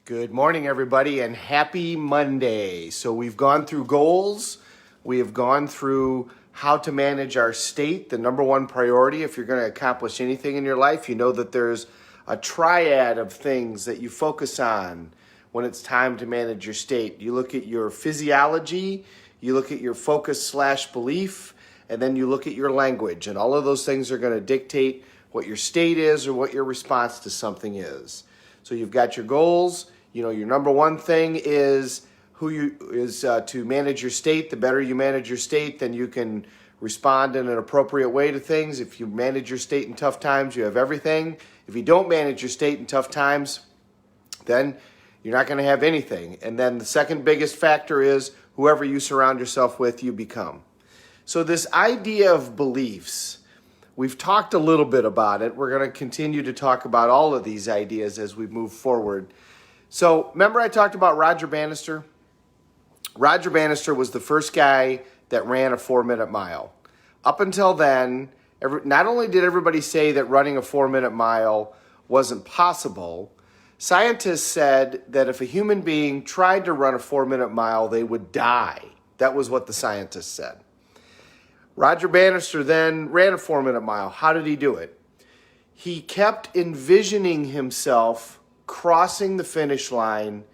Good morning, everybody, and happy Monday. So we've gone through goals. We have gone through how to manage our state, the number one priority. If you're going to accomplish anything in your life, you know that there's a triad of things that you focus on when it's time to manage your state. You look at your physiology, you look at your focus/belief, and then you look at your language. And all of those things are going to dictate what your state is or what your response to something is. So you've got your goals. You know, your number one thing is to manage your state. The better you manage your state, then you can respond in an appropriate way to things. If you manage your state in tough times, you have everything. If you don't manage your state in tough times, then you're not going to have anything. And then the second biggest factor is whoever you surround yourself with, you become. So this idea of beliefs, we've talked a little bit about it. We're going to continue to talk about all of these ideas as we move forward. So remember I talked about Roger Bannister? Roger Bannister was the first guy that ran a 4-minute mile. Up until then, not only did everybody say that running a 4-minute mile wasn't possible, scientists said that if a human being tried to run a 4-minute mile, they would die. That was what the scientists said. Roger Bannister then ran a 4-minute mile. How did he do it? He kept envisioning himself crossing the finish line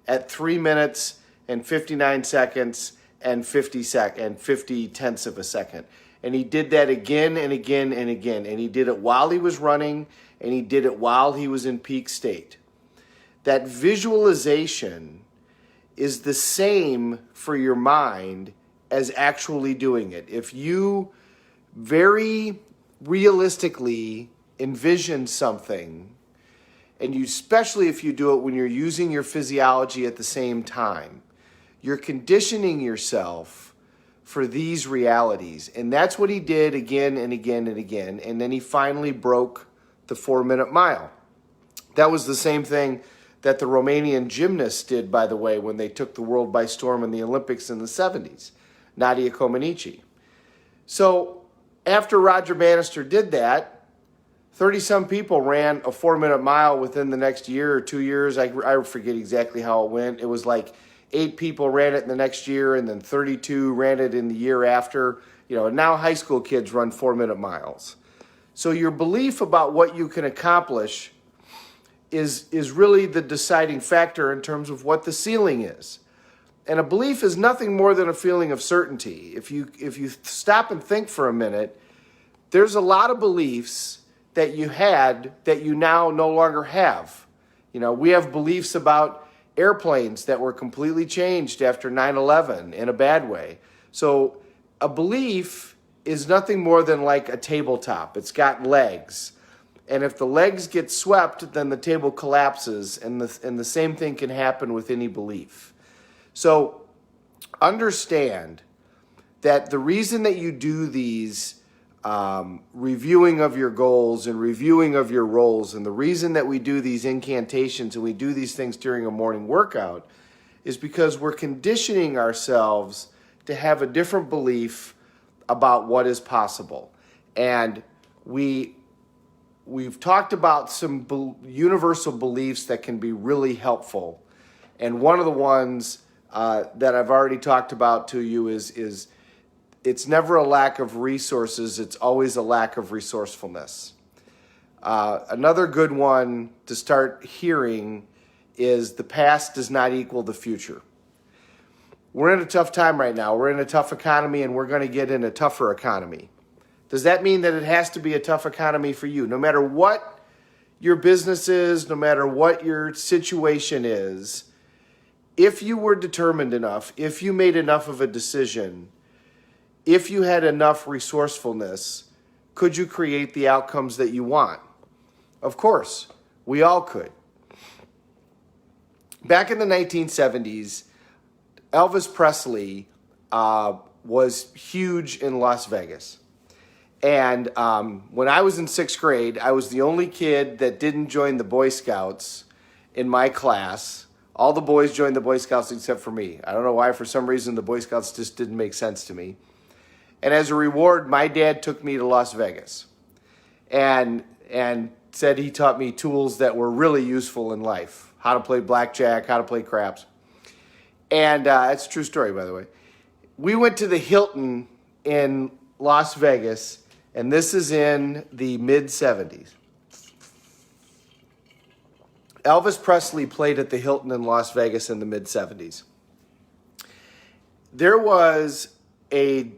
at 3 minutes and 59 seconds and 50 tenths of a second. And he did that again and again and again. And he did it while he was running, and he did it while he was in peak state. That visualization is the same for your mind as actually doing it. If you very realistically envision something, and you, especially if you do it when you're using your physiology at the same time, you're conditioning yourself for these realities. And that's what he did again and again and again. And then he finally broke the 4-minute mile. That was the same thing that the Romanian gymnasts did, by the way, when they took the world by storm in the Olympics in the 70s. Nadia Comaneci. So after Roger Bannister did that, 30-some people ran a 4-minute mile within the next year or 2 years. I forget exactly how it went. It was like 8 people ran it in the next year, and then 32 ran it in the year after. You know, and now high school kids run 4-minute miles. So your belief about what you can accomplish is really the deciding factor in terms of what the ceiling is. And a belief is nothing more than a feeling of certainty. If you stop and think for a minute, there's a lot of beliefs that you had that you now no longer have. You know, we have beliefs about airplanes that were completely changed after 9/11 in a bad way. So a belief is nothing more than like a tabletop. It's got legs. And if the legs get swept, then the table collapses, and the same thing can happen with any belief. So understand that the reason that you do these reviewing of your goals and reviewing of your roles, and the reason that we do these incantations and we do these things during a morning workout is because we're conditioning ourselves to have a different belief about what is possible. And we've talked about some universal beliefs that can be really helpful. And one of the ones that I've already talked about to you is it's never a lack of resources, it's always a lack of resourcefulness. Another good one to start hearing is the past does not equal the future. We're in a tough time right now. We're in a tough economy, and we're going to get in a tougher economy. Does that mean that it has to be a tough economy for you? No matter what your business is, no matter what your situation is, if you were determined enough, if you made enough of a decision, if you had enough resourcefulness, could you create the outcomes that you want? Of course, we all could. Back in the 1970s, Elvis Presley was huge in Las Vegas. And when I was in 6th grade, I was the only kid that didn't join the Boy Scouts in my class. All the boys joined the Boy Scouts except for me. I don't know why. For some reason, the Boy Scouts just didn't make sense to me. And as a reward, my dad took me to Las Vegas. And said he taught me tools that were really useful in life. How to play blackjack, how to play craps. And it's a true story, by the way. We went to the Hilton in Las Vegas, and this is in the mid-'70s. Elvis Presley played at the Hilton in Las Vegas in the mid-'70s. There was a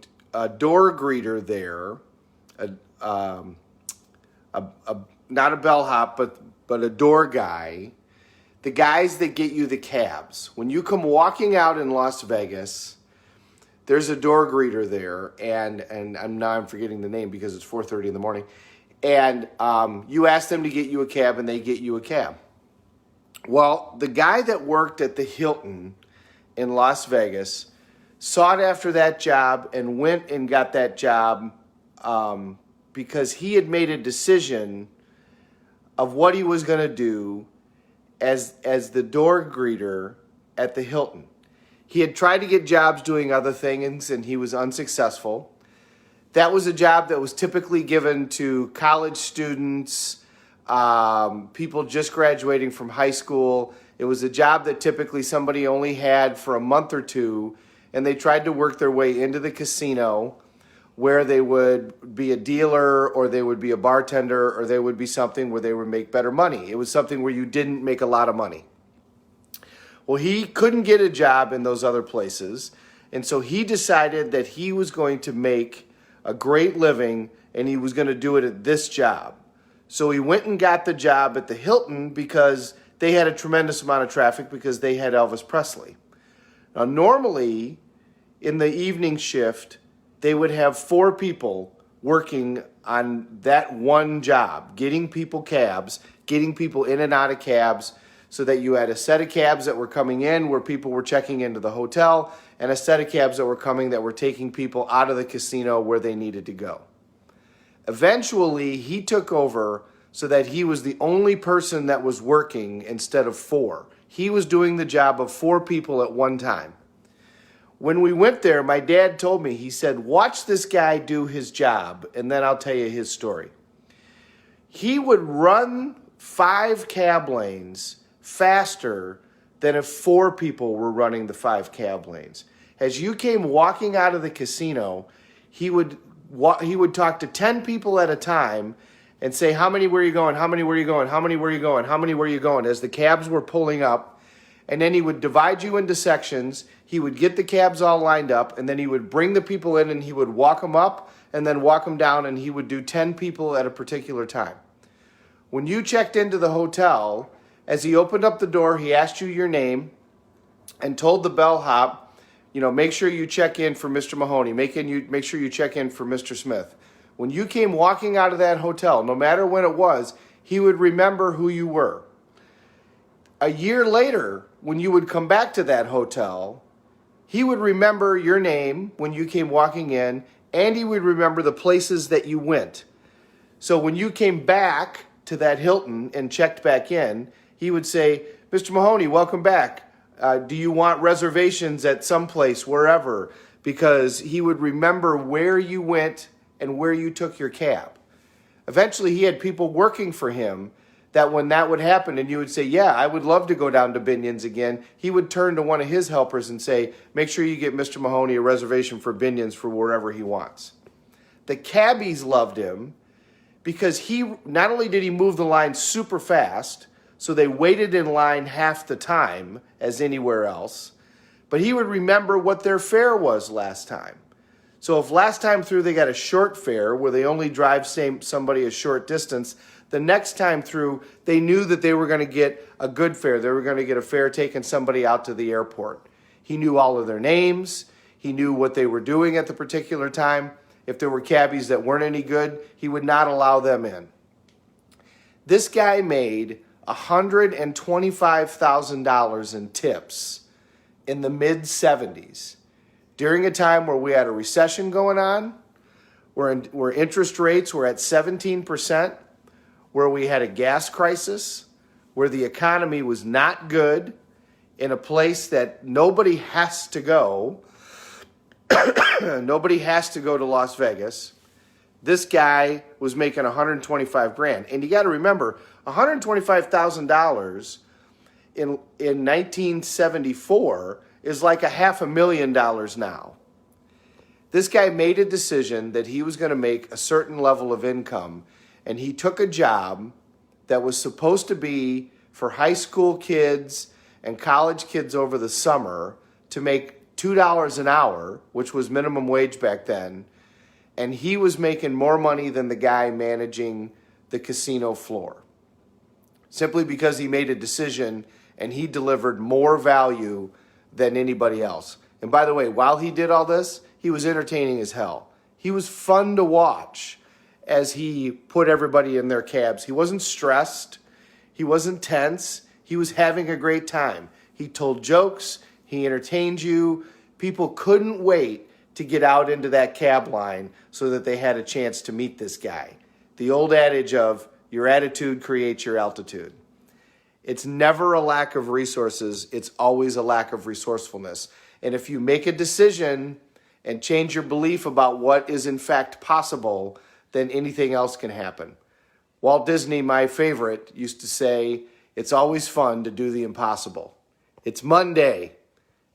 door greeter there, not a bellhop, but a door guy. The guys that get you the cabs. When you come walking out in Las Vegas, there's a door greeter there, and I'm forgetting the name because it's 4:30 in the morning. And you ask them to get you a cab, and they get you a cab. Well, the guy that worked at the Hilton in Las Vegas sought after that job and went and got that job because he had made a decision of what he was going to do as the door greeter at the Hilton. He had tried to get jobs doing other things, and he was unsuccessful. That was a job that was typically given to college students, people just graduating from high school. It was a job that typically somebody only had for a month or two, and they tried to work their way into the casino where they would be a dealer, or they would be a bartender, or they would be something where they would make better money. It was something where you didn't make a lot of money. Well, he couldn't get a job in those other places, and so he decided that he was going to make a great living, and he was going to do it at this job. So he went and got the job at the Hilton because they had a tremendous amount of traffic because they had Elvis Presley. Now, normally, in the evening shift, they would have 4 people working on that one job, getting people cabs, getting people in and out of cabs, so that you had a set of cabs that were coming in where people were checking into the hotel, and a set of cabs that were coming that were taking people out of the casino where they needed to go. Eventually, he took over so that he was the only person that was working instead of 4. He was doing the job of 4 people at one time. When we went there, my dad told me, he said, watch this guy do his job, and then I'll tell you his story. He would run 5 cab lanes faster than if 4 people were running the 5 cab lanes. As you came walking out of the casino, he would talk to 10 people at a time and say, how many were you going? How many were you going? How many were you going? How many were you going? As the cabs were pulling up. And then he would divide you into sections. He would get the cabs all lined up, and then he would bring the people in, and he would walk them up and then walk them down, and he would do 10 people at a particular time. When you checked into the hotel, as he opened up the door, he asked you your name and told the bellhop, make sure you check in for Mr. Mahoney. Make sure you check in for Mr. Smith. When you came walking out of that hotel, no matter when it was, he would remember who you were. A year later, when you would come back to that hotel, he would remember your name when you came walking in, and he would remember the places that you went. So when you came back to that Hilton and checked back in, he would say, Mr. Mahoney, welcome back. Do you want reservations at some place, wherever? Because he would remember where you went and where you took your cab. Eventually, he had people working for him that when that would happen and you would say, yeah, I would love to go down to Binion's again, he would turn to one of his helpers and say, make sure you get Mr. Mahoney a reservation for Binion's for wherever he wants. The cabbies loved him because he not only did he move the line super fast, so they waited in line half the time as anywhere else, but he would remember what their fare was last time. So if last time through they got a short fare where they only drive somebody a short distance, the next time through they knew that they were going to get a good fare. They were going to get a fare taking somebody out to the airport. He knew all of their names. He knew what they were doing at the particular time. If there were cabbies that weren't any good, he would not allow them in. This guy made $125,000 in tips in the mid-'70s during a time where we had a recession going on, where interest rates were at 17%, where we had a gas crisis, where the economy was not good, in a place that nobody has to go. Nobody has to go to Las Vegas. This guy was making 125 grand. And you got to remember, $125,000 in 1974 is like $500,000 now. This guy made a decision that he was going to make a certain level of income, and he took a job that was supposed to be for high school kids and college kids over the summer to make $2 an hour, which was minimum wage back then, and he was making more money than the guy managing the casino floor. Simply because he made a decision and he delivered more value than anybody else. And by the way, while he did all this, he was entertaining as hell. He was fun to watch as he put everybody in their cabs. He wasn't stressed. He wasn't tense. He was having a great time. He told jokes. He entertained you. People couldn't wait to get out into that cab line so that they had a chance to meet this guy. The old adage of your attitude creates your altitude. It's never a lack of resources. It's always a lack of resourcefulness. And if you make a decision and change your belief about what is in fact possible, then anything else can happen. Walt Disney, my favorite, used to say, it's always fun to do the impossible. It's Monday.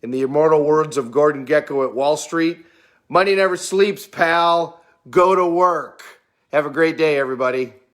In the immortal words of Gordon Gekko at Wall Street, money never sleeps, pal. Go to work. Have a great day, everybody.